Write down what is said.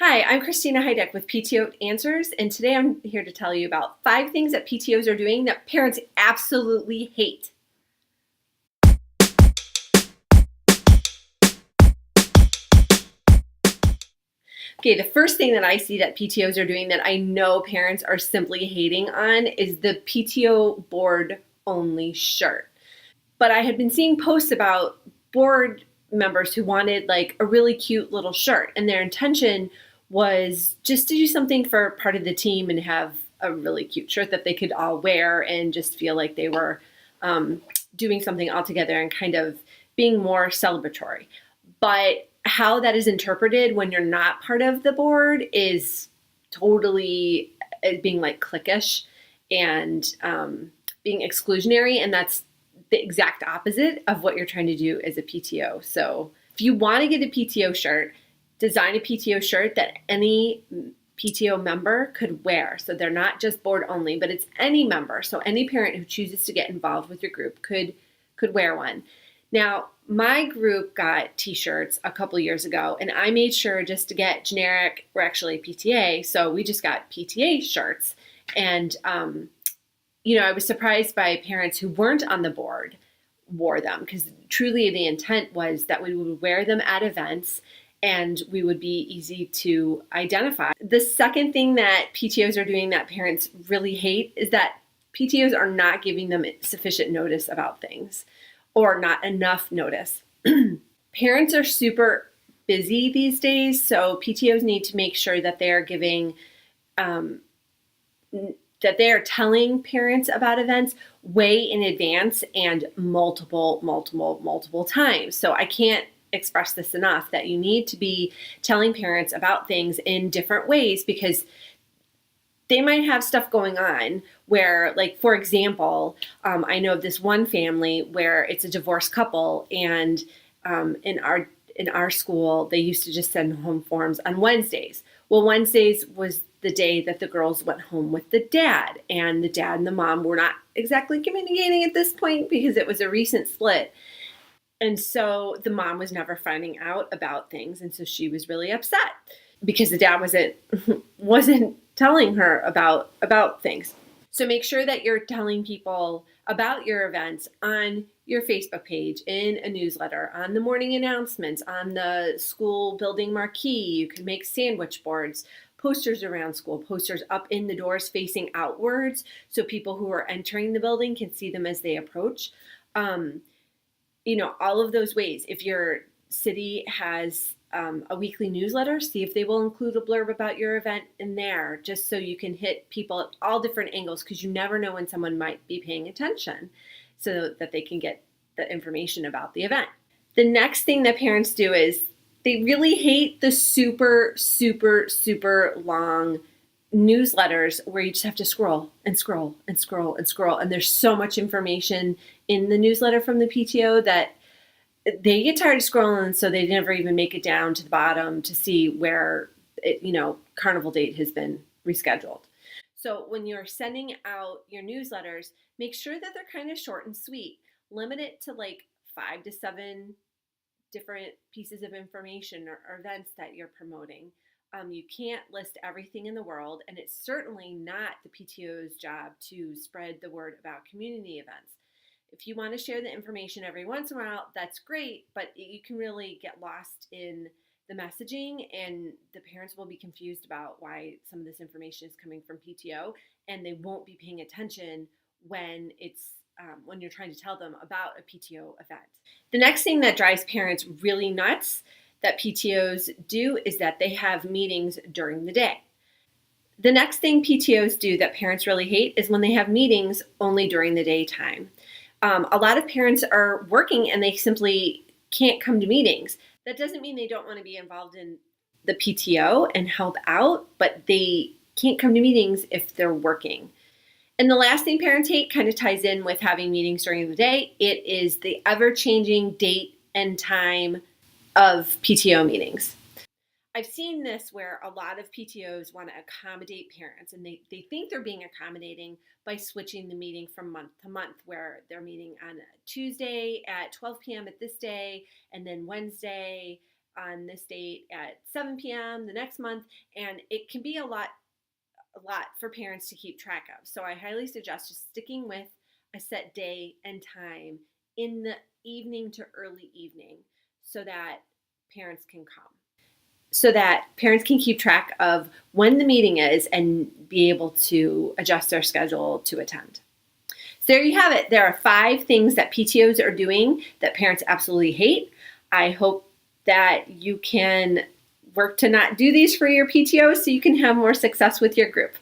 Hi, I'm Christina Heideck with PTO Answers, and today I'm here to tell you about 5 things that PTOs are doing that parents absolutely hate. Okay, the first thing that I see that PTOs are doing that I know parents are simply hating on is the PTO board only shirt. But I had been seeing posts about board members who wanted like a really cute little shirt, and their intention was just to do something for part of the team and have a really cute shirt that they could all wear and just feel like they were doing something all together and kind of being more celebratory. But how that is interpreted when you're not part of the board is totally being like cliquish and being exclusionary, and that's the exact opposite of what you're trying to do as a PTO. So if you want to get a PTO shirt, design a PTO shirt that any PTO member could wear. So they're not just board only, but it's any member. So any parent who chooses to get involved with your group could wear one. Now, my group got t-shirts a couple years ago, and I made sure just to get generic, we're actually a PTA, so we just got PTA shirts. And I was surprised by parents who weren't on the board wore them, because truly the intent was that we would wear them at events and we would be easy to identify. The second thing that PTOs are doing that parents really hate is that PTOs are not giving them sufficient notice about things, or not enough notice. Parents are super busy these days, so PTOs need to make sure that they are giving that they are telling parents about events way in advance and multiple times. So I can't express this enough, that you need to be telling parents about things in different ways, because they might have stuff going on where, like, for example, I know of this one family where it's a divorced couple, and in our school, they used to just send home forms on Wednesdays. Well, Wednesdays was the day that the girls went home with the dad, and the dad and the mom were not exactly communicating at this point because it was a recent split. And so the mom was never finding out about things, and so she was really upset because the dad wasn't telling her about things. So make sure that you're telling people about your events on your Facebook page, in a newsletter, on the morning announcements, on the school building marquee. You can make sandwich boards, posters around school, posters up in the doors facing outwards so people who are entering the building can see them as they approach. All of those ways. If your city has a weekly newsletter, see if they will include a blurb about your event in there, just so you can hit people at all different angles, because you never know when someone might be paying attention, so that they can get the information about the event. The next thing that parents do is they really hate the super long newsletters where you just have to scroll and scroll and scroll and scroll. And there's so much information in the newsletter from the PTO that they get tired of scrolling, so they never even make it down to the bottom to see where carnival date has been rescheduled. So when you're sending out your newsletters, make sure that they're kind of short and sweet. Limit it to like 5 to 7 different pieces of information or events that you're promoting. You can't list everything in the world, and it's certainly not the PTO's job to spread the word about community events. If you want to share the information every once in a while, that's great, but you can really get lost in the messaging, and the parents will be confused about why some of this information is coming from PTO, and they won't be paying attention when you're trying to tell them about a PTO event. The next thing that drives parents really nuts that PTOs do is that they have meetings during the day. The next thing PTOs do that parents really hate is when they have meetings only during the daytime. A lot of parents are working and they simply can't come to meetings. That doesn't mean they don't want to be involved in the PTO and help out, but they can't come to meetings if they're working. And the last thing parents hate kind of ties in with having meetings during the day. It is the ever-changing date and time of PTO meetings. I've seen this where a lot of PTOs want to accommodate parents, and they think they're being accommodating by switching the meeting from month to month, where they're meeting on a Tuesday at 12 p.m. at this day, and then Wednesday on this date at 7 p.m. the next month, and it can be a lot for parents to keep track of. So I highly suggest just sticking with a set day and time in the evening to early evening so that parents can come. So that parents can keep track of when the meeting is and be able to adjust their schedule to attend. So there you have it. There are 5 things that PTOs are doing that parents absolutely hate. I hope that you can work to not do these for your PTOs so you can have more success with your group.